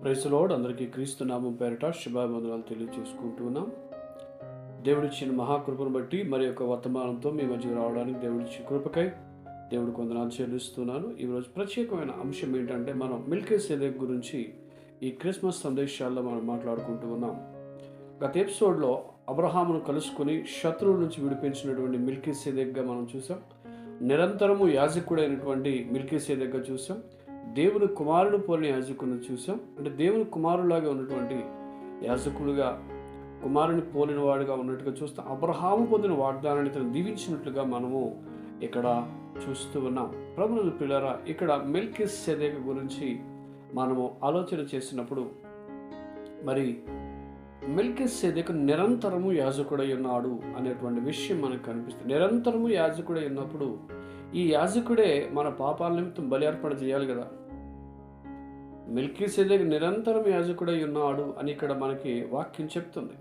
Praise lord. అందరికీ క్రీస్తు నామం పేరిట శుభాభివందనాలు తెలియజేసుకుంటున్నాం. దేవుడిచ్చిన మహాకృపను బట్టి మరి యొక్క వర్తమానంతో మీ మధ్య రావడానికి దేవుడిచ్చిన కృపకై దేవుడికి వందనాలు చెల్లిస్తున్నాను. ఈరోజు ప్రత్యేకమైన అంశం ఏంటంటే, మనం మెల్కీసెదెకు గురించి ఈ క్రిస్మస్ సందేశాల్లో మనం మాట్లాడుకుంటూ ఉన్నాం. గత ఎపిసోడ్లో అబ్రహామును కలుసుకొని శత్రువుల నుంచి విడిపించినటువంటి మెల్కీసెదెకుగా మనం చూసాం. నిరంతరము యాజకుడైనటువంటి మెల్కీసెదెకుగా చూసాం. దేవుని కుమారుడు పోలిన యాజకుడిని చూసాం. అంటే దేవుని కుమారులాగా ఉన్నటువంటి యాజకుడుగా, కుమారుని పోలిన వాడుగా ఉన్నట్టుగా చూస్తాం. అబ్రహాము పొందిన వాగ్దానాన్ని తను దీవించినట్లుగా మనము ఇక్కడ చూస్తూ ఉన్నాం. ప్రభువుల ప్రియులారా, ఇక్కడ మెల్కీసెదెకు గురించి మనము ఆలోచన చేసినప్పుడు, మరి మెల్కీసెదెకు నిరంతరము యాజకుడై ఉన్నాడు అనేటువంటి విషయం మనకు కనిపిస్తుంది. నిరంతరము యాజకుడై ఉన్నప్పుడు ఈ యాజకుడే మన పాపాల నిమిత్తం బలి అర్పణ చేయాలి కదా. మెల్కీసెదెకు నిరంతరం యాజకుడై ఉన్నాడు అని ఇక్కడ మనకి వాక్యం చెప్తుంది.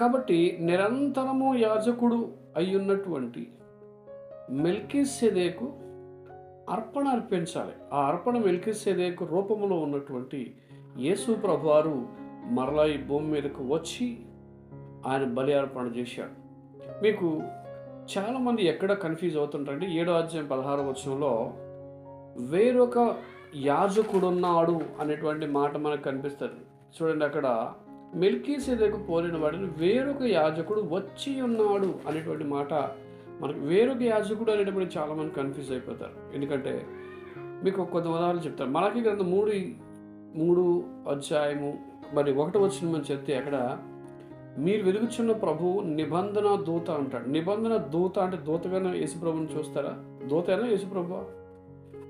కాబట్టి నిరంతరము యాజకుడు అయ్యున్నటువంటి మెల్కీసెదెకు అర్పణ అర్పించాలి. ఆ అర్పణ మెల్కీసెదెకు రూపంలో ఉన్నటువంటి యేసు ప్రభువారు మరలా ఈ భూమి మీదకు వచ్చి ఆయన బలి అర్పణ చేశాడు. మీకు చాలామంది ఎక్కడ కన్ఫ్యూజ్ అవుతుంటారంటే, 7వ అధ్యాయం 16వ వచనంలో వేరొక యాజకుడున్నాడు అనేటువంటి మాట మనకు కనిపిస్తుంది. చూడండి, అక్కడ మెల్కీసెదెకు పోలిన వాడిని వేరొక యాజకుడు వచ్చి ఉన్నాడు అనేటువంటి మాట మనకు. వేరొక యాజకుడు అనేటప్పుడు చాలామంది కన్ఫ్యూజ్ అయిపోతారు. ఎందుకంటే మీకు కొంత ఉదాహరణ చెప్తారు. మలాకీ గ్రంథం 3 అధ్యాయము మరి 1వ వచనం అని చెప్తే, అక్కడ మీరు వెలుగుచున్న ప్రభువు నిబంధన దూత అంటాడు. నిబంధన దూత అంటే దూతగానే యేసుప్రభుని చూస్తారా? దూతైనా యేసుప్రభు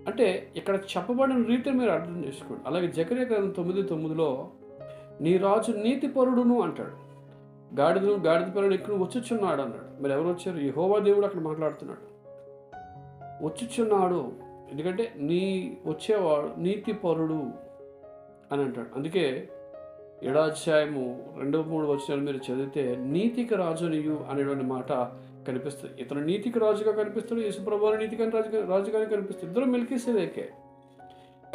అంటే ఇక్కడ చెప్పబడిన రీతిని మీరు అర్థం చేసుకోండి. అలాగే జకర్యా గ్రంథం 9:9లో నీ రాజు నీతిపరుడును అంటాడు. గాడిద పిల్లని ఎక్కువ వచ్చుచున్నాడు అన్నాడు. మరి ఎవరు వచ్చారు? యెహోవా దేవుడు అక్కడ మాట్లాడుతున్నాడు. వచ్చుచున్నాడు ఎందుకంటే నీ వచ్చేవాడు నీతిపరుడు అని అంటాడు. అందుకే 7వ అధ్యాయము 2-3 వచనాలు మీరు చదివితే నీతికి రాజు నీయు అనేటువంటి మాట కనిపిస్తుంది. ఇతను నీతికి రాజుగా కనిపిస్తాడు, యేసుప్రభువు నీతికి రాజుగానే కనిపిస్తుంది. ఇద్దరు మెల్కీసెదెకే.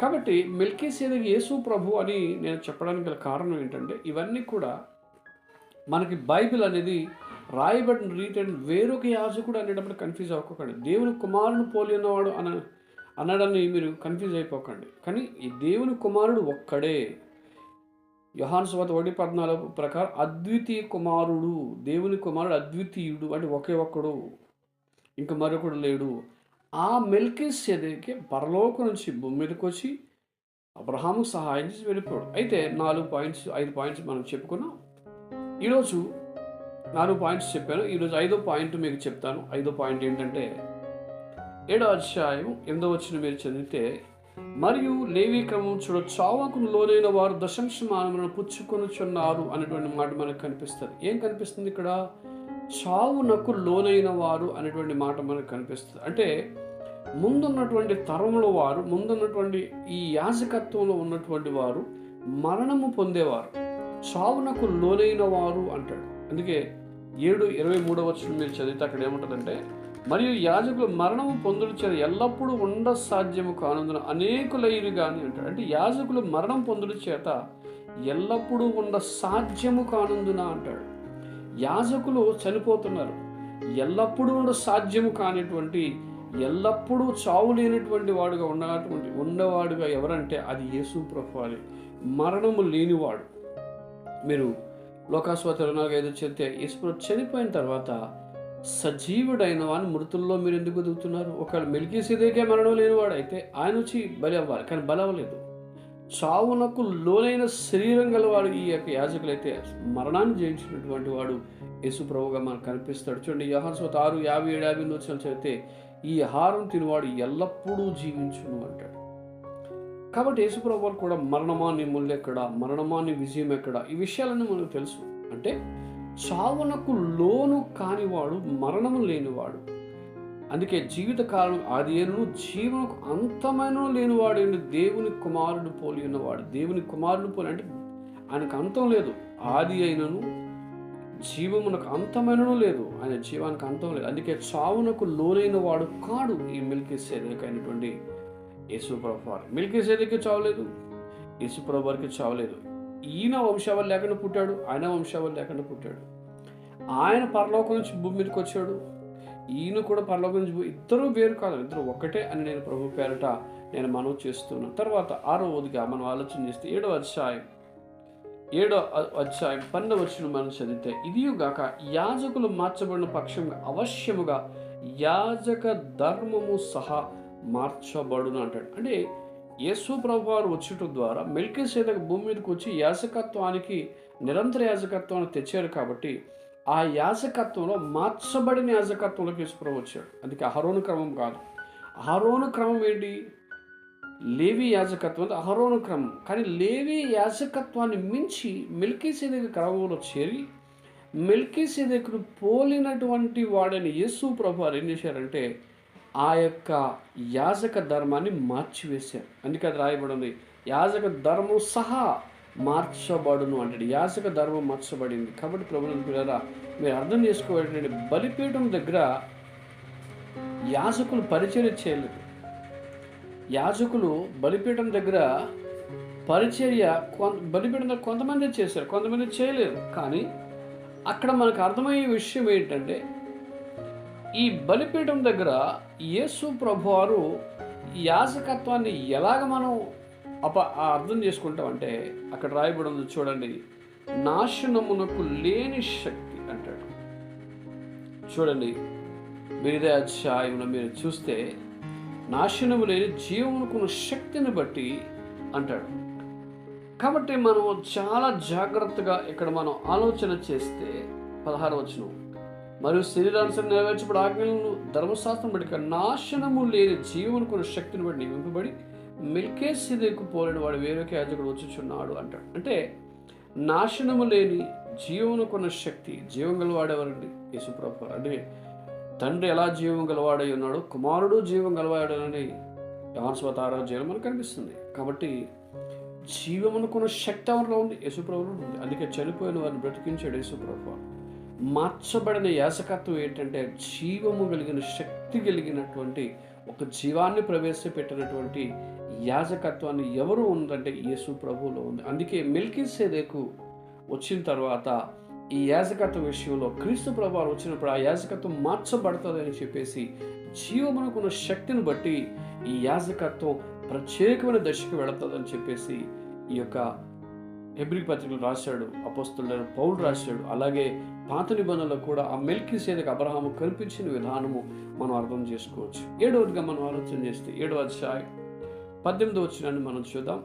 కాబట్టి మెల్కీసెదెకు యేసు ప్రభు అని నేను చెప్పడానికి గల కారణం ఏంటంటే, ఇవన్నీ కూడా మనకి బైబిల్ అనేది రాయబడిన రీతి అండ్ వేరొక యాజకుడు అనేటప్పుడు కన్ఫ్యూజ్ అవ్వకండి. దేవుని కుమారుని పోలి ఉన్నవాడు అనడాన్ని మీరు కన్ఫ్యూజ్ అయిపోకండి. కానీ ఈ దేవుని కుమారుడు ఒక్కడే. యోహాను సువార్త 1:14 ప్రకారం అద్వితీయ కుమారుడు, దేవుని కుమారుడు అద్వితీయుడు, అంటే ఒకే ఒక్కడు, ఇంకా మరొకడు లేడు. ఆ మెల్కీసెదెకే పరలోకం నుంచి భూమి మీదకి వచ్చి అబ్రహాముకు సహాయం చేసి వెళ్ళిపోయాడు. అయితే 5 పాయింట్స్ మనం చెప్పుకున్నాం. ఈరోజు 4 పాయింట్స్ చెప్పాను. ఈరోజు 5వ పాయింట్ మీకు చెప్తాను. 5వ పాయింట్ ఏంటంటే, 7వ అధ్యాయం 8వ వచనం మీరు చదివితే, మరియు లేవీ క్రమం చూడ చావుకు లోనైన వారు దశంశమానములను పుచ్చుకొనుచున్నారు అనేటువంటి మాట మనకు కనిపిస్తుంది. ఏం కనిపిస్తుంది ఇక్కడ? చావునకు లోనైన వారు అనేటువంటి మాట మనకు కనిపిస్తుంది. అంటే ముందున్నటువంటి తరముల వారు, ముందున్నటువంటి ఈ యాజకత్వంలో ఉన్నటువంటి వారు మరణము పొందేవారు. చావునకు లోనైన వారు అంటాడు. అందుకే 7:23 వచనం మీరు చదివితే అక్కడ ఏముంటుందంటే, మరియు యాజకులు మరణము పొందుడు చేత ఎల్లప్పుడూ ఉండ సాధ్యము కానందున అనేకులైరు గాని అంటాడు. అంటే యాజకులు మరణం పొందుడు చేత ఎల్లప్పుడూ ఉండ సాధ్యము కానందున అంటాడు. యాజకులు చనిపోతున్నారు. ఎల్లప్పుడూ ఉండ సాధ్యము కానిటువంటి, ఎల్లప్పుడూ చావు లేనటువంటి వాడుగా ఉన్నవాడుగా ఎవరంటే అది యేసు ప్రభువే. మరణము లేనివాడు. మీరు లోకాసువార్త 24:5 చదివితే, యేసు చనిపోయిన తర్వాత సజీవుడైన వాని మృతుల్లో మీరు ఎందుకు ఎదుగుతున్నారు? ఒకవేళ మెల్కీసెదెకే మరణం లేనివాడు అయితే ఆయన వచ్చి బలి అవ్వాలి, కానీ బలి అవ్వలేదు. చావునకు లోనైన శరీరం గలవాడు ఈ యొక్క యాజకులైతే మరణాన్ని జయించినటువంటి వాడు యేసు ప్రభువుగా మనకు కనిపిస్తాడు. చూడండి, యోహాను సువార్త 6:57-58 వచనాలు చదివితే, ఈ ఆహారం తినవాడు ఎల్లప్పుడూ జీవించును అంటాడు. కాబట్టి యేసు ప్రభువు కూడా మరణమా నీ ముల్లెక్కడ, మరణమా నీ విజయం ఎక్కడ, ఈ విషయాలన్నీ మనకు తెలుసు. అంటే చావునకు లోను కానివాడు, మరణము లేనివాడు. అందుకే జీవితకాలం ఆదియను జీవనకు అంతమైన లేనివాడు దేవుని కుమారుడు పోలి ఉన్నవాడు. దేవుని కుమారుడు పోలి అంటే ఆయనకు అంతం లేదు. ఆది అయినను జీవమునకు అంతమైనను లేదు, ఆయన జీవానికి అంతం లేదు. అందుకే చావునకు లోనైన వాడు కాడు ఈ మెల్కీసెదెకు అయినటువంటి యేసు ప్రభువారు. మెల్కీసెదెకు చావలేదు, యేసుప్రభు వారికి చావలేదు. ఈయన వంశావళి లేకుండా పుట్టాడు, ఆయన వంశావళి లేకుండా పుట్టాడు. ఆయన పరలోకం నుంచి భూమి మీదకి వచ్చాడు, ఈయన కూడా పరలోకం నుంచి ఇద్దరు వేరు కాదు, ఇద్దరు ఒక్కటే అని నేను ప్రభు పేరట నేను మనవి చేస్తున్నాను. తర్వాత 6వదిగా మనం ఆలోచన చేస్తే 7వ అధ్యాయం 12వ వచనం మనం చదివితే, ఇదియుగాక యాజకులు మార్చబడిన పక్షంగా అవశ్యముగా యాజక ధర్మము సహా మార్చబడును అంటాడు. అంటే యేసు ప్రభు వారు వచ్చటం ద్వారా మెల్కీసెదెకు భూమి మీదకి వచ్చి యాజకత్వానికి, నిరంతర యాజకత్వాన్ని తెచ్చారు. కాబట్టి ఆ యాజకత్వంలో మార్చబడిన యాజకత్వంలోకి యేసు ప్రభు వచ్చాడు. అందుకే అహరోను క్రమం కాదు. అహరోను క్రమం ఏంటి? లేవి యాజకత్వం అహరోను క్రమం. కానీ లేవి యాజకత్వాన్ని మించి మెల్కీసెదెకు క్రమంలో చేరి మెల్కీసెదెకును పోలినటువంటి వాడని యేసు ప్రభు వారు ఏం చేశారంటే ఆ యొక్క యాజక ధర్మాన్ని మార్చివేశారు. అందుకే అది రాయబడింది, యాజక ధర్మం సహా మార్చబడును అంటాడు. యాజక ధర్మం మార్చబడింది. కాబట్టి ప్రభువుని పిల్లరా, మీరు అర్థం చేసుకోవాలంటే బలిపీఠం దగ్గర యాజకులు పరిచర్య చేయలేదు. యాజకులు బలిపీఠం దగ్గర బలిపీఠం దగ్గర కొంతమంది చేశారు, కొంతమంది చేయలేదు. కానీ అక్కడ మనకు అర్థమయ్యే విషయం ఏంటంటే, ఈ బలిపీఠం దగ్గర యేసు ప్రభువారు యాజకత్వాన్ని ఎలాగ మనం అర్థం చేసుకుంటామంటే, అక్కడ రాయబడి ఉంది చూడండి, నాశనమునకు లేని శక్తి అంటాడు. చూడండి, మీదే అధ్యాయంలో మీరు చూస్తే నాశనము లేని జీవమునకున్న శక్తిని బట్టి అంటాడు. కాబట్టి మనం చాలా జాగ్రత్తగా ఇక్కడ మనం ఆలోచన చేస్తే 16వ వచనం, మరియు శరీరానుసారం నెరవేర్చబడి ఆజ్ఞలను ధర్మశాస్త్రం బట్టి నాశనము లేని జీవమునకున్న శక్తిని బట్టి నియమింపబడి మెల్కీసెదెకు పోలిన వాడు వేరొక యాజకుడు వచ్చుచున్నాడు అంటాడు. అంటే నాశనము లేని జీవమునకున్న శక్తి, జీవం గలవాడెవరండి? యేసుప్రభు. అంటే తండ్రి ఎలా జీవం గలవాడై ఉన్నాడు, కుమారుడు జీవం గలవాడని యోహాను సువార్త 6వ అధ్యాయంలో మనకు కనిపిస్తుంది. కాబట్టి జీవమునకున్న శక్తి ఎవరిలో ఉంది? యేసుప్రభులో ఉంది. అందుకే చనిపోయిన వారిని బ్రతికించాడు యేసుప్రభు. మార్చబడిన యాజకత్వం ఏంటంటే జీవము కలిగిన శక్తి కలిగినటువంటి ఒక జీవాన్ని ప్రవేశపెట్టినటువంటి యాజకత్వాన్ని ఎవరు ఉందంటే యేసు ప్రభువులో ఉంది. అందుకే మెల్కీసెదెకు వచ్చిన తర్వాత ఈ యాజకత్వ విషయంలో క్రీస్తు ప్రభువారు వచ్చినప్పుడు ఆ యాజకత్వం మార్చబడుతుందని చెప్పేసి జీవమునకున్న శక్తిని బట్టి ఈ యాజకత్వం ప్రత్యేకమైన దశకు వెళుతుందని చెప్పేసి ఈ యొక్క హెబ్రీ పత్రికలు రాశాడు, అపోస్తలుడైన పౌలు రాశాడు. అలాగే పాత నిబంధనలో కూడా ఆ మెల్కీసెదెకు అబ్రహాము కనిపించిన విధానము మనం అర్థం చేసుకోవచ్చు. 7వదిగా మనం ఆలోచన చేస్తే 7వ అధ్యాయం 18వ వచనాన్ని మనం చూద్దాం.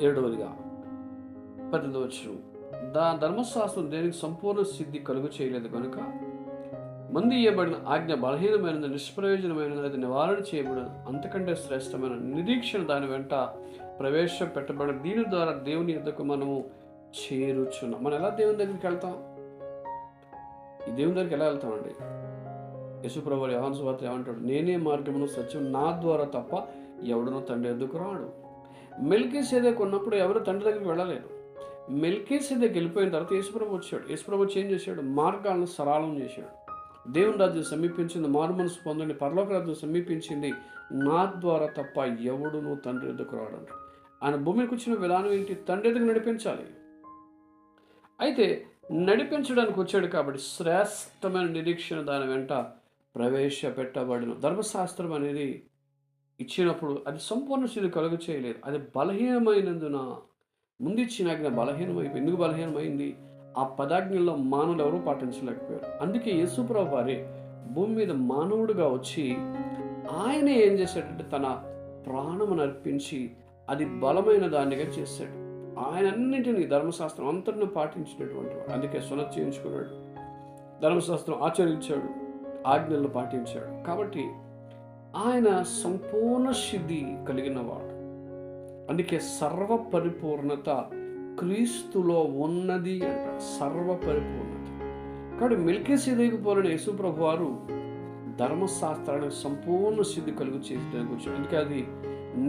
7వదిగా 18వ వచనం, ధర్మశాస్త్రం దేనికి సంపూర్ణ సిద్ధి కలుగు చేయలేదు కనుక మంది ఇవ్వబడిన ఆజ్ఞ బలహీనమైనది, నిష్ప్రయోజనమైనది, అది నివారణ చేయబడిన అంతకంటే శ్రేష్టమైన నిరీక్షణ దాని వెంట ప్రవేశపెట్టబడిన దీని ద్వారా దేవుని యొద్దకు మనము చేరుచున్నాం. మనం ఎలా దేవుని దగ్గరికి వెళ్తాం? ఈ దేవుని దగ్గరికి ఎలా వెళ్తామండి? యేసుప్రభువు యోహాను సువార్త ఏమంటాడు? నేనే మార్గమును సత్యం, నా ద్వారా తప్ప ఎవడునో తండ్రి యొద్దకు రాడు. మెల్కీసెదెకు ఉన్నప్పుడు ఎవరు తండ్రి దగ్గరికి వెళ్ళలేదు. మెల్కీసెదెకు వెళ్ళిపోయిన తర్వాత యేసుప్రభు వచ్చాడు. యేసుప్రభు ఏం చేశాడు? మార్గాలను సరళం చేశాడు. దేవుని రాజ్యం సమీపించింది, మారు మనసు పొందండి, పరలోక రాజ్యం సమీపించింది, నా ద్వారా తప్ప ఎవడునూ తండ్రి యొద్దకు రాడు. ఆయన భూమికి వచ్చిన విధానం ఏంటి? తండ్రి ఎదుగు నడిపించాలి. అయితే నడిపించడానికి వచ్చాడు కాబట్టి శ్రేష్టమైన నిరీక్షణ దాని వెంట ప్రవేశపెట్టబడిన ధర్మశాస్త్రం అనేది ఇచ్చినప్పుడు అది సంపూర్ణ స్థితి కలుగు చేయలేదు. అది బలహీనమైనందున ముందు ఇచ్చిన ఆజ్ఞ బలహీనమైపోయింది. ఎందుకు బలహీనమైంది? ఆ పదాజ్ఞల్లో మానవులు ఎవరూ పాటించలేకపోయారు. అందుకే యేసుప్రభు వారి భూమి మీద మానవుడిగా వచ్చి ఆయన ఏం చేశాడంటే తన ప్రాణమును అర్పించి అది బలమైన దానిగా చేశాడు. ఆయన అన్నింటినీ ధర్మశాస్త్రం అంతటిని పాటించినటువంటి వాడు. అందుకే సున్నతి చేయించుకున్నాడు, ధర్మశాస్త్రం ఆచరించాడు, ఆజ్ఞలను పాటించాడు. కాబట్టి ఆయన సంపూర్ణ సిద్ధి కలిగిన వాడు. అందుకే సర్వ పరిపూర్ణత క్రీస్తులో ఉన్నది అంటారు, సర్వ పరిపూర్ణత. కాబట్టి మెల్కీసెదెకు పోలిన యేసుప్రభు వారు ధర్మశాస్త్రానికి సంపూర్ణ సిద్ధి కలుగు చేసడానికి వచ్చాడు. అందుకే అది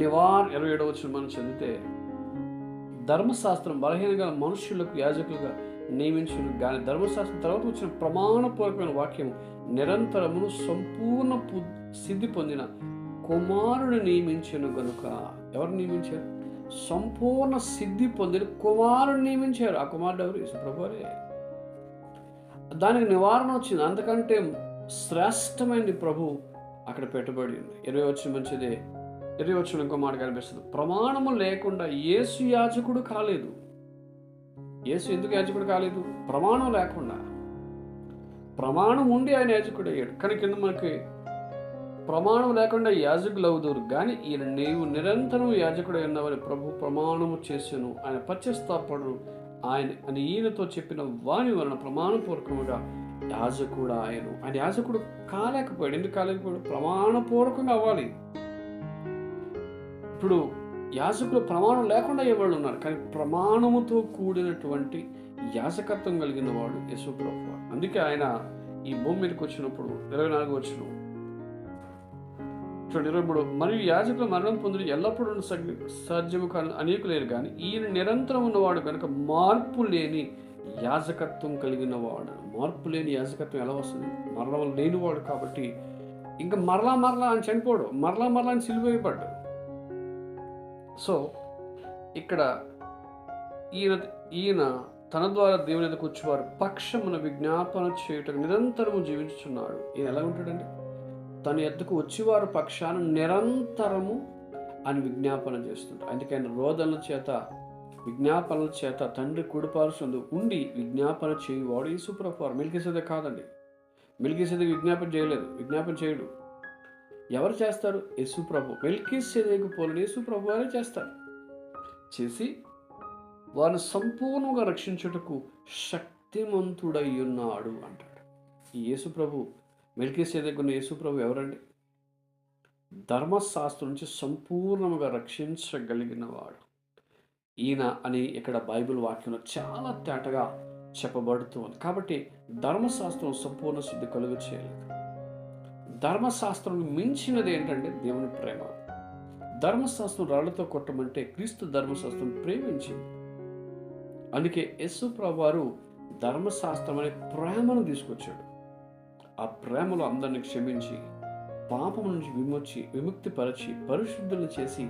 27వ వచనం మనం చదివితే, ధర్మశాస్త్రం బలహీనంగా మనుషులకు యాజకులుగా నియమించిన కానీ ధర్మశాస్త్రం తర్వాత వచ్చిన ప్రమాణపూర్వకమైన వాక్యం నిరంతరమును సంపూర్ణ సిద్ధి పొందిన కుమారుడు నియమించను గనుక. ఎవరు నియమించారు? సంపూర్ణ సిద్ధి పొందిన కుమారుని నియమించారు. ఆ కుమారుడు ఎవరు? యేసుప్రభువారే. దానికి నివారణ వచ్చింది. అంతకంటే శ్రేష్టమైనది ప్రభు అక్కడ పెట్టబడి ఉంది. 20 మంచిదే. 20 ఇంకో మాట కనిపిస్తుంది. ప్రమాణము లేకుండా యేసు యాజకుడు కాలేదు. యేసు ఎందుకు యాజకుడు కాలేదు? ప్రమాణం లేకుండా. ప్రమాణం ఉండి ఆయన యాజకుడు అయ్యాడు. కానీ కింద మనకి ప్రమాణం లేకుండా యాజకులు అవుదురు కానీ ఈయన నీవు నిరంతరం యాజకుడు ఉన్నావని ప్రభు ప్రమాణము చేసెను. ఆయన పశ్చాత్తాపడు ఆయన అని ఈయనతో చెప్పిన వాని వలన ప్రమాణపూర్వకముగా యాజకుడు ఆయన యాజకుడు కాలేకపోయాడు. ఎందుకు కాలేకపోయాడు? ప్రమాణపూర్వకంగా అవ్వాలి. ఇప్పుడు యాజకులు ప్రమాణం లేకుండా అయ్యేవాళ్ళు ఉన్నారు, కానీ ప్రమాణముతో కూడినటువంటి యాజకత్వం కలిగిన వాడు యేసుప్రభువు. అందుకే ఆయన ఈ భూమి మీదకి వచ్చినప్పుడు 24 వచనం 23 మరియు యాజకులు మరణం పొందిన ఎల్లప్పుడూ సాధ్యము కాని అనేకులేరు కానీ ఈయన నిరంతరం ఉన్నవాడు కనుక మార్పు లేని యాజకత్వం కలిగిన వాడు. మార్పు లేని యాజకత్వం ఎలా వస్తుంది? మరణం లేనివాడు కాబట్టి ఇంకా మరలా అని చనిపోడు, మరలా అని సిలువేయబడ్డు. సో ఇక్కడ ఈయన తన ద్వారా దేవుని ఎదుకు వచ్చేవారు పక్షమున విజ్ఞాపన చేయుటకు నిరంతరము జీవించుచున్నాడు. ఈయన ఎలా ఉంటాడండి? తన ఎద్దుకు వచ్చేవారు పక్షాన నిరంతరము అని విజ్ఞాపన చేస్తుంటాడు. అందుకే ఆయన రోదనల చేత విజ్ఞాపనల చేత తండ్రి కుడిపార్శ్వందు ఉండి విజ్ఞాపన చేయువాడు యేసుప్రభువారు. మెల్కీసెదెకు కాదండి. మెల్కీసెదెకు విజ్ఞాపన చేయడు. ఎవరు చేస్తారు? యేసుప్రభు. మెల్కీసెదెకు పోలిన యేసుప్రభు వారే చేస్తారు. చేసి వారిని సంపూర్ణంగా రక్షించుటకు శక్తిమంతుడై ఉన్నాడు అంటాడు. ఈ యేసుప్రభు మెల్కీసెదెకున్న యేసుప్రభు ఎవరండి? ధర్మశాస్త్రం నుంచి సంపూర్ణంగా రక్షించగలిగిన వాడు ఈయన అని ఇక్కడ బైబిల్ వాక్యంలో చాలా తేటగా చెప్పబడుతుంది. కాబట్టి ధర్మశాస్త్రం సంపూర్ణ సిద్ధి కలుగు చేయలేదు. ధర్మశాస్త్రం మించినది ఏంటంటే దేవుని ప్రేమ. ధర్మశాస్త్రం రాళ్లతో కొట్టమంటే క్రీస్తు ధర్మశాస్త్రం ప్రేమించింది. అందుకే యేసుప్రభు వారు ధర్మశాస్త్రం అనే ప్రేమను తీసుకొచ్చాడు. ఆ ప్రేమలో అందరిని క్షమించి పాపం నుంచి విముక్తిపరచి పరిశుద్ధులను చేసి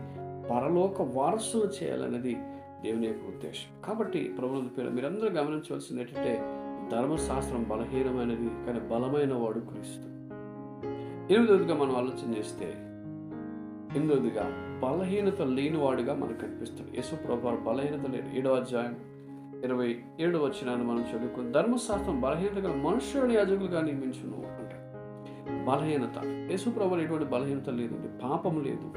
పరలోక వారసులు చేయాలన్నది దేవుని యొక్క ఉద్దేశం. కాబట్టి ప్రభువుల పేరు మీరందరూ గమనించవలసింది ఏంటంటే ధర్మశాస్త్రం బలహీనమైనది, కానీ బలమైన వాడు క్రీస్తు. 8వదిగా మనం ఆలోచన చేస్తే 8వదిగా బలహీనత లేనివాడుగా మనకు కనిపిస్తుంది. యేసుప్రభు వారు బలహీనత లేని 7వ అధ్యాయం 27వ వచనాన్ని మనం చదువుకుని ధర్మశాస్త్రం బలహీనత గల మనుషులను యాజకులుగా నియమించును అంటాడు. బలహీనత యేసుప్రభువులో ఎటువంటి బలహీనత లేదండి, పాపం లేదు.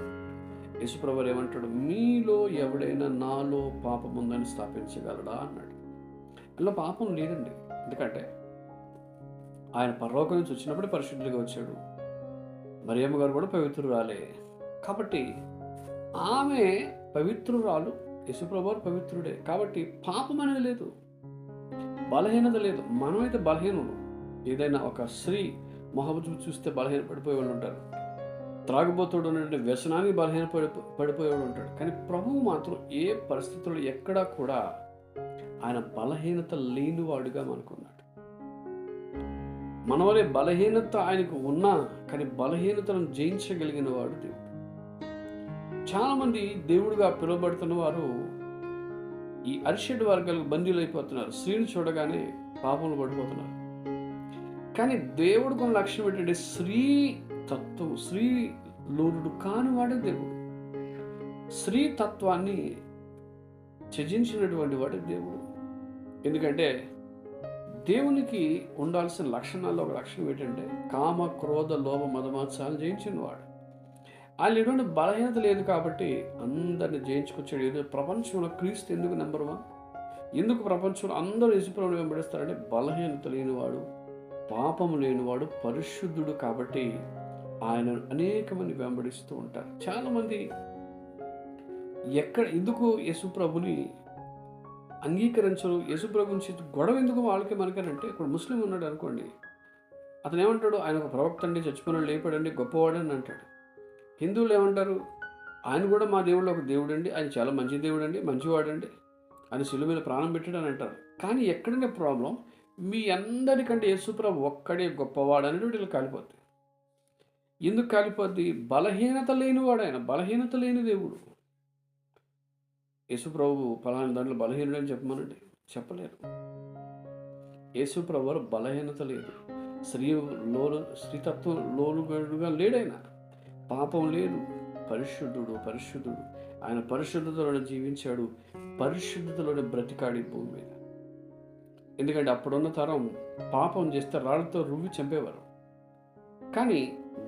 యేసుప్రభు ఏమంటాడు? మీలో ఎవడైనా నాలో పాపం ఉందని స్థాపించగలడా అన్నాడు. అందులో పాపం లేదండి. ఎందుకంటే ఆయన పరలోకం నుంచి వచ్చినప్పుడు పరిశుద్ధులుగా వచ్చాడు. మరియమ్మ గారు కూడా పవిత్రురాలే. కాబట్టి ఆమె పవిత్రురాలు, యేసుప్రభు వారు పవిత్రుడే. కాబట్టి పాపం అనేది లేదు, బలహీనత లేదు. మనమైతే బలహీనులు. ఏదైనా ఒక స్త్రీ మొహం చూస్తే బలహీన పడిపోయేవాళ్ళు ఉంటారు. త్రాగుబోతుడు ఉన్నటువంటి వ్యసనానికి పడిపోయేవాడు ఉంటాడు. కానీ ప్రభువు మాత్రం ఏ పరిస్థితుల్లో ఎక్కడా కూడా ఆయన బలహీనత లేనివాడుగా మనకున్నాడు. మన వలె బలహీనత ఆయనకు ఉన్నా కానీ బలహీనతను జయించగలిగిన వాడు దేవుడు. చాలామంది దేవుడుగా పిలువబడుతున్న వారు ఈ అరిషడ్ వర్గాలకు బందీలు అయిపోతున్నారు. స్త్రీని చూడగానే పాపంలో పడిపోతున్నారు. కానీ దేవుడు కొన్ని లక్ష్యం ఏంటంటే స్త్రీ తత్వం, స్త్రీ లోనుడు కానివాడే దేవుడు. స్త్రీ తత్వాన్ని త్యజించినటువంటి వాడే దేవుడు. ఎందుకంటే దేవునికి ఉండాల్సిన లక్షణాల్లో ఒక లక్షణం ఏంటంటే కామ క్రోధ లోభ మదమాత్సాలను జయించిన వాడు. ఆయన ఎటువంటి బలహీనత లేదు కాబట్టి అందరిని జయించుకొచ్చాడు. ఏదో ప్రపంచంలో క్రీస్తు ఎందుకు నెంబర్ 1? ఎందుకు ప్రపంచంలో అందరూ యేసుప్రభువుని వెంబడిస్తారంటే బలహీనత లేనివాడు, పాపము లేనివాడు, పరిశుద్ధుడు. కాబట్టి ఆయన అనేక మంది వెంబడిస్తూ ఉంటారు. చాలామంది ఎందుకు యేసుప్రభుని అంగీకరించరు, యేసుప్రభు నుంచి గొడవ ఎందుకు వాళ్ళకి మనకనంటే, ఇప్పుడు ముస్లిం ఉన్నాడు అనుకోండి, అతను ఏమంటాడు? ఆయన ఒక ప్రవక్త అండి, చచ్చిపోయిన లేపాడండి, గొప్పవాడని అంటాడు. హిందువులు ఏమంటారు? ఆయన కూడా మా దేవుడు ఒక దేవుడు అండి, ఆయన చాలా మంచి దేవుడు అండి, మంచివాడండి, ఆయన శిలువ మీద ప్రాణం పెట్టాడు అని అంటారు. కానీ ఎక్కడనే ప్రాబ్లం, మీ అందరికంటే యేసుప్రభు ఒక్కడే గొప్పవాడు అనేటువంటి వీళ్ళు కాలిపోద్ది. ఎందుకు కాలిపోద్ది? బలహీనత లేనివాడు ఆయన, బలహీనత లేని దేవుడు. యేసుప్రభు పలానా దాంట్లో బలహీనుడని చెప్పమనండి, చెప్పలేరు. యేసుప్రభు వారు బలహీనత లేదు, స్త్రీతత్వం లోనుగా లేడైనా, పాపం లేదు, పరిశుద్ధుడు. ఆయన పరిశుద్ధతలోనే జీవించాడు, పరిశుద్ధతలోనే బ్రతికాడి భూమి మీద. ఎందుకంటే అప్పుడున్న తరం పాపం చేస్తే రాళ్ళతో రువ్వి చంపేవారు. కానీ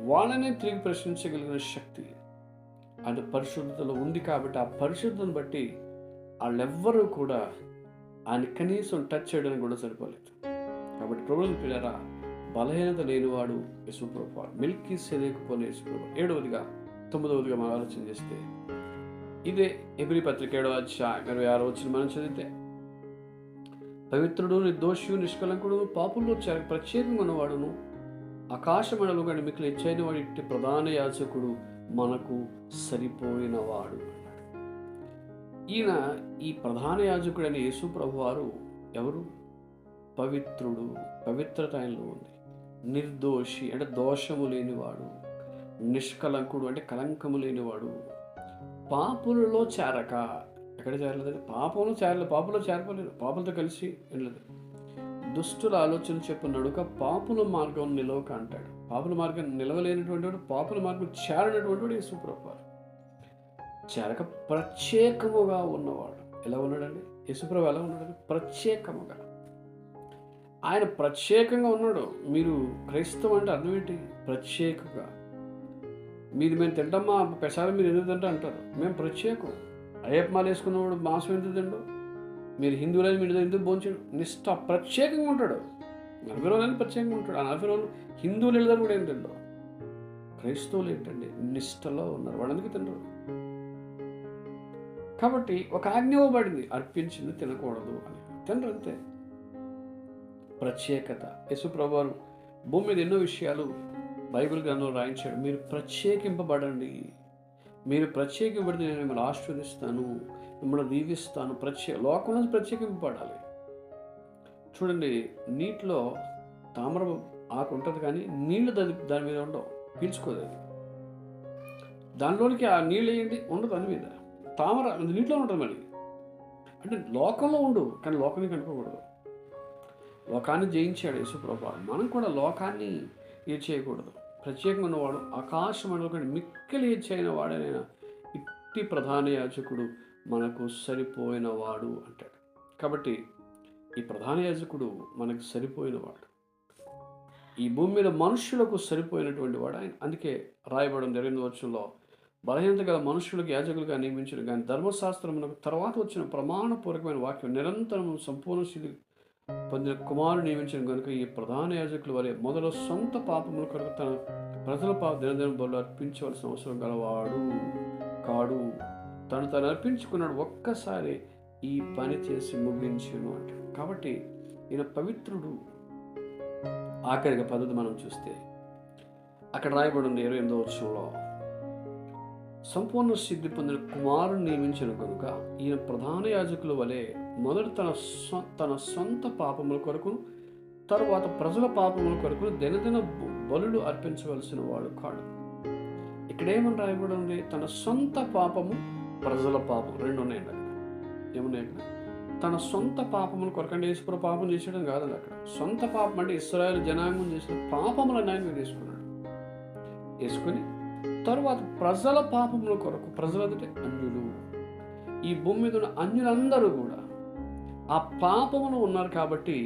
వాళ్ళనే తిరిగి ప్రశ్నించగలిగిన శక్తి ఆయన పరిశుద్ధతలో ఉంది. కాబట్టి ఆ పరిశుద్ధతను బట్టి వాళ్ళెవ్వరూ కూడా ఆయన కనీసం టచ్ చేయడానికి కూడా సరిపోలేదు. కాబట్టి ప్రభువుని పిల్లరా, బలహీనత లేనివాడు యేసుప్రభు, మెల్కీసెదెకు పోలిన యేసుప్రభు. 7వదిగా 9వదిగా మనం ఆలోచన చేస్తే ఇదే హెబ్రీ పత్రిక 7వ అధ్యాయం 26వ వచనం మనం చదివితే, పవిత్రుడు, నిర్దోషి, నిష్కలంకుడు, పాపుల్లో ప్రత్యేకంగా ఉన్నవాడును, ఆకాశమండలం కానీ మిక్కిలి ఎచ్చైన వాడి ఇట్టి ప్రధాన యాజకుడు మనకు సరిపోయినవాడు అన్నాడు. ఈయన ఈ ప్రధాన యాజకుడైన యేసు ప్రభువారు ఎవరు? పవిత్రుడు, పవిత్రత ఆయనలో ఉంది. నిర్దోషి అంటే దోషము లేనివాడు, నిష్కలంకుడు అంటే కలంకము లేనివాడు, పాపులలో చేరక, ఎక్కడ చేరలేదండి? పాపంలో చేరలేదు, పాపులతో కలిసి వెళ్ళలేదు. దుష్టుల ఆలోచన చెప్పు నడుక పాపుల మార్గం నిలవక అంటాడు. పాపుల మార్గం నిలవలేనటువంటి వాడు, పాపుల మార్గం చేరనటువంటి వాడు యేసుప్రభు. చేరక ప్రత్యేకముగా ఉన్నవాడు. ఎలా ఉన్నాడండి యేసుప్రభు? ఎలా ఉన్నాడండి? ప్రత్యేకముగా. ఆయన ప్రత్యేకంగా ఉన్నాడు. మీరు క్రైస్తవం అంటే అర్థం ఏంటి? ప్రత్యేకంగా. మేము తింటామా ప్రసాదం, మీరు ఎందుకు తింటా అంటారు. మేము ప్రత్యేకం. అయ్యప్పమాలు వేసుకున్నవాడు మాంసం ఎందుకు తిండు? మీరు హిందువులని మీరు ఎందుకు భోంచడు? నిష్ఠ ప్రత్యేకంగా ఉంటాడు. 40 రోజులని ప్రత్యేకంగా ఉంటాడు. ఆ 40 రోజులు హిందువులు వెళ్ళదని కూడా ఏం తిండవు. క్రైస్తవులు ఏంటండి? నిష్ఠలో ఉన్నారు, వాళ్ళు ఎందుకు తింటారు? కాబట్టి ఒక ఆజ్ఞ ఇవ్వబడింది, అర్పించింది తినకూడదు అని. తినరు అంతే. ప్రత్యేకత. యేసుప్రభు వారు భూమి మీద ఎన్నో విషయాలు బైబిల్ గ్రంథంలో రాయించాడు. మీరు ప్రత్యేకింపబడండి, మీరు ప్రత్యేకింపబడితే నేను మిమ్మల్ని ఆశీర్వదిస్తాను, మిమ్మల్ని దీవిస్తాను. లోకం నుంచి ప్రత్యేకింపబడాలి. చూడండి, నీటిలో తామర ఆకు ఉంటుంది కానీ నీళ్లు దాని మీద ఉండవు, పీల్చుకోదు. దానిలోనికి ఆ నీళ్ళు వేయండి, ఉండదు దాని మీద. తామర నీటిలో ఉంటుంది. మళ్ళీ అంటే లోకంలో ఉండు, కానీ లోకాన్ని కనుకోకూడదు. లోకాన్ని జయించాడు యేసుప్రభు. మనం కూడా లోకాన్ని ఏది చేయకూడదు. ప్రత్యేకంగా ఉన్నవాడు, ఆకాశమండలం కంటే మిక్కిలి హెచ్చైన వాడనైనా ఇట్టి ప్రధాన యాజకుడు మనకు సరిపోయినవాడు అంటాడు. కాబట్టి ఈ ప్రధాన యాజకుడు మనకు సరిపోయినవాడు, ఈ భూమి మీద మనుషులకు సరిపోయినటువంటి వాడు ఆయన. అందుకే రాయబడం 8వ వచనంలో, బలహీనత గల మనుషులకు యాజకులుగా నియమించిన కానీ ధర్మశాస్త్రమునకు తర్వాత వచ్చిన ప్రమాణపూర్వకమైన వాక్యం నిరంతరం సంపూర్ణ స్థితి పొందిన కుమారుడు నియమించిన కనుక ఈ ప్రధాన యాజకుల వలె మొదలు సొంత పాపముల కొరకు తన ప్రజల దినదిన బలు అర్పించవలసిన అవసరం గలవాడు కాడు. తను అర్పించుకున్నాడు, ఒక్కసారి ఈ పని చేసి ముగించును అంటే. కాబట్టి ఈయన పవిత్రుడు. ఆఖరిగా పద్ధతి మనం చూస్తే అక్కడ రాయబడి ఉంది 28వ వచనంలో, సంపూర్ణ సిద్ధి పొందిన కుమారుని నియమించిన కనుక ఈయన ప్రధాన యాజకుల వలె మొదట తన సొంత పాపముల కొరకు, తరువాత ప్రజల పాపముల కొరకు దినదిన బలులు అర్పించవలసిన వాడు కాడు. ఇక్కడేమని రాయబడి ఉంది? తన సొంత పాపము, ప్రజల పాపం రెండు ఉన్నాయండి అక్కడ. ఏమున్నాయి అక్కడ? తన సొంత పాపముల కొరకు, అంటే యేసుప్రభు పాపం చేసేయడం కాదండి అక్కడ. సొంత పాపం అంటే ఇశ్రాయేలు జనాంగం చేసిన పాపములను ఆయన తీసుకున్నాడు. వేసుకుని తరువాత ప్రజల పాపముల కొరకు, ప్రజలు అంటే అన్యులు, ఈ భూమి మీద ఉన్న అన్యులందరూ కూడా ఆ పాపములు ఉన్నారు. కాబట్టి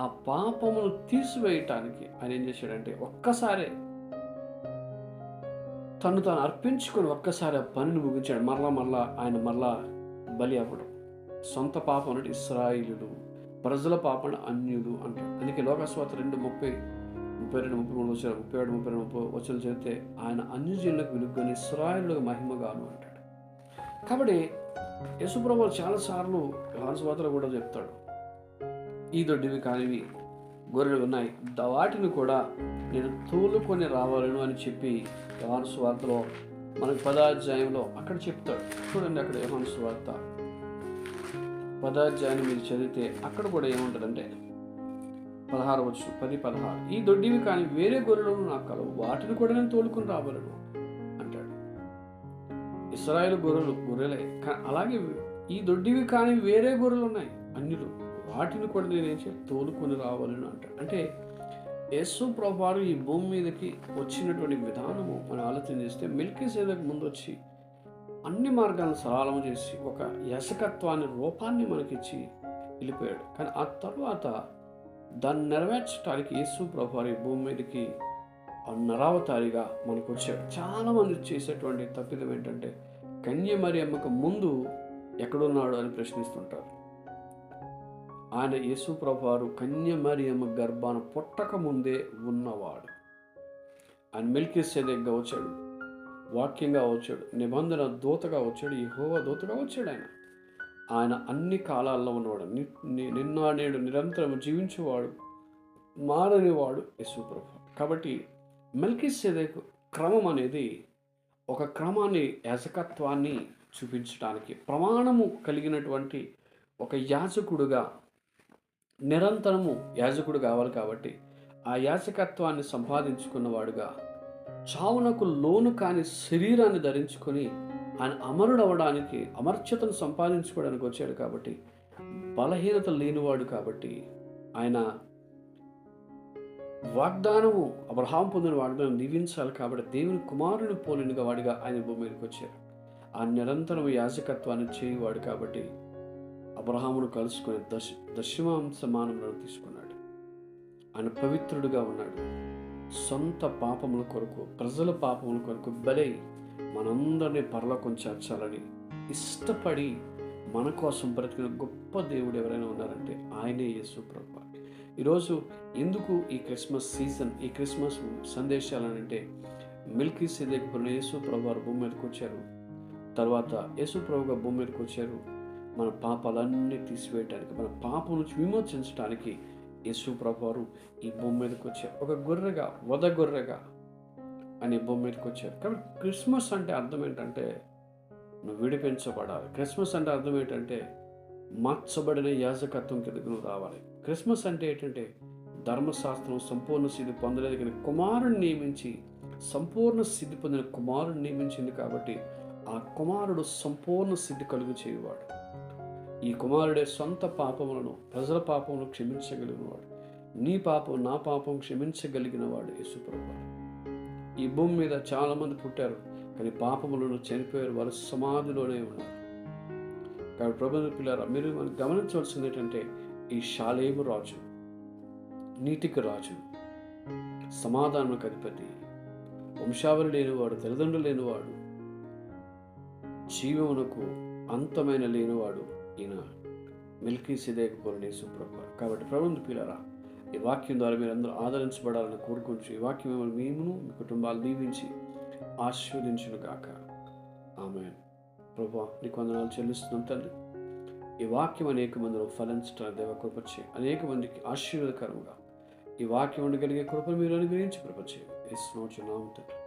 ఆ పాపమును తీసివేయటానికి ఆయన ఏం చేశాడంటే ఒక్కసారే తను అర్పించుకొని ఒక్కసారి ఆ పనిని ముగించాడు. మరలా ఆయన బలి అవ్వడం. సొంత పాపం అంటే ఇశ్రాయేలులు, ప్రజల పాపం అన్యులు అంటాడు. అందుకే లోకస్వార్త 2:30, 32, 33 వచ్చారు, 37, 32 వచ్చలు చదివితే ఆయన అన్యజనులకు వెలుగుని ఇశ్రాయేలులకు మహిమగాను అంటాడు. కాబట్టి యేసుప్రభు చాలాసార్లు యోహాను సువార్తలో కూడా చెప్తాడు, ఈ దొడ్డివి కానివి గొర్రెలు ఉన్నాయి, వాటిని కూడా నేను తోలుకొని రావాలను అని చెప్పి యోహాను సువార్తలో మనకు 10వ అధ్యాయంలో అక్కడ చెప్తాడు. చూడండి, అక్కడ యోహాను సువార్త 10వ అధ్యాయాన్ని మీరు చదివితే అక్కడ కూడా ఏముంటుందంటే 10-16 ఈ దొడ్డివి కానీ వేరే గొర్రెలను నాకు కలవు, వాటిని కూడా నేను తోలుకొని రావాలను అంటాడు. ఇశ్రాయేలు గొర్రెలే, అలాగే ఈ దొడ్డివి కానీ వేరే గొర్రెలు ఉన్నాయి అన్యులు, వాటిని కూడా నేనేం చేయాలి, తోలుకొని రావాలని అంటాడు. అంటే యేసు ప్రభువారు ఈ భూమి మీదకి వచ్చినటువంటి విధానము మనం ఆలోచన చేస్తే, మెల్కీసెదెకు ముందు వచ్చి అన్ని మార్గాలను సరళం చేసి ఒక యాజకత్వాన్ని రూపాన్ని మనకిచ్చి వెళ్ళిపోయాడు. కానీ ఆ తర్వాత దాన్ని నెరవేర్చడానికి యేసు ప్రభువారు ఈ భూమి మీదకి నరావతారిగా మనకు వచ్చాడు. చాలామంది చేసేటువంటి తప్పిదం ఏంటంటే, కన్య మరియమ్మకు ముందు ఎక్కడున్నాడు అని ప్రశ్నిస్తుంటారు. ఆయన యేసు ప్రభువారు కన్య మరియమ్మ గర్భాన పుట్టక ముందే ఉన్నవాడు. ఆయన మెల్కీసెదెకుగా వచ్చాడు, వాక్యంగా వచ్చాడు, నిబంధన దూతగా వచ్చాడు, యెహోవా దూతగా వచ్చాడు. ఆయన అన్ని కాలాల్లో ఉన్నవాడు, నిన్న నేడు నిరంతరం జీవించేవాడు, మారనివాడు యేసు ప్రభువు. కాబట్టి మెల్కీసెదెకు క్రమం అనేది ఒక క్రమాన్ని, యాజకత్వాన్ని చూపించడానికి, ప్రమాణము కలిగినటువంటి ఒక యాజకుడుగా నిరంతరము యాజకుడు కావాలి. కాబట్టి ఆ యాజకత్వాన్ని సంపాదించుకున్నవాడుగా చావునకు లోను కాని శరీరాన్ని ధరించుకొని ఆయన అమరుడవడానికి, అమర్త్యతను సంపాదించుకోవడానికి వచ్చాడు. కాబట్టి బలహీనత లేనివాడు. కాబట్టి ఆయన వాగ్దానము, అబ్రహాం పొందిన వాగ్దానం దీవించాలి. కాబట్టి దేవుని కుమారుని పోలినగా వాడిగా ఆయన భూమి మీదకి వచ్చారు. ఆ నిరంతరం యాజకత్వాన్ని చేయవాడు. కాబట్టి అబ్రహామును కలుసుకొని దశమాంశమానములను తీసుకున్నాడు. ఆయన పవిత్రుడుగా ఉన్నాడు. సొంత పాపముల కొరకు, ప్రజల పాపముల కొరకు బలై మనందరినీ పరలోకం చేర్చాలని ఇష్టపడి మన కోసం బ్రతికిన గొప్ప దేవుడు ఎవరైనా ఉన్నారంటే ఆయనే యేసు ప్రభువు. ఈరోజు ఎందుకు ఈ క్రిస్మస్ సీజన్, ఈ క్రిస్మస్ సందేశాలనంటే, మెల్కీసెదెకు యేసు ప్రభువారు భూమి మీదకి వచ్చారు. తర్వాత యేసు ప్రభువుగా భూమి మీదకి వచ్చారు మన పాపాలన్నీ తీసివేయటానికి, మన పాపం నుంచి విమోచించడానికి యేసు ప్రభువారు ఈ భూమి మీదకి వచ్చారు. ఒక గొర్రెగా, వధ గొర్రెగా అని భూమి మీదకి వచ్చారు. కాబట్టి క్రిస్మస్ అంటే అర్థం ఏంటంటే, నువ్వు విడిపించబడాలి. క్రిస్మస్ అంటే అర్థం ఏంటంటే, మార్చబడిన యాజకత్వం కిందకు నువ్వు రావాలి. క్రిస్మస్ అంటే ఏంటంటే, ధర్మశాస్త్రం సంపూర్ణ సిద్ధి పొందలేదు కానీ కుమారుని నియమించి, సంపూర్ణ సిద్ధి పొందిన కుమారుని నియమించింది. కాబట్టి ఆ కుమారుడు సంపూర్ణ సిద్ధి కలుగు చేయువాడు. ఈ కుమారుడే సొంత పాపములను, ప్రజల పాపములను క్షమించగలిగినవాడు. నీ పాపం, నా పాపం క్షమించగలిగిన వాడు యేసు ప్రభువు. ఈ భూమి మీద చాలామంది పుట్టారు కానీ పాపములను చనిపోయారు, వారు సమాధిలోనే ఉన్నారు. కాబట్టి ప్రభువుని పిల్లారా, మీరు మనం గమనించవలసింది ఏంటంటే, ఈ షాలేము రాజు, నీతికి రాజు, సమాధానముకు అధిపతి, వంశావళి లేనివాడు, తల్లిదండ్రులు లేనివాడు, జీవమునకు అంతమైన లేనివాడు ఈయన మెల్కీసెదెకు పోలిన యేసు ప్రభువు. కాబట్టి ప్రభువుని పిల్లారా, ఈ వాక్యం ద్వారా మీరు అందరూ ఆదరించబడాలని కోరుకుంటూ, ఈ వాక్యం మిమ్మల్ని, మీమును మీ కుటుంబాలు దీవించి ఆశీర్వదించును గాక. ఆమేన్. ప్రభువా, నీకు వందనాలు చెల్లిస్తున్నాం తండ్రి. ఈ వాక్యం అనేక మందిలో ఫలించడానికి దేవ కృప చేయి. అనేక మందికి ఆశీర్వాదకరంగా ఈ వాక్యం ఉండగలిగే కృపను మీరు అనుగ్రహించి కృప చేయి. యేసు నామములో తండ్రి.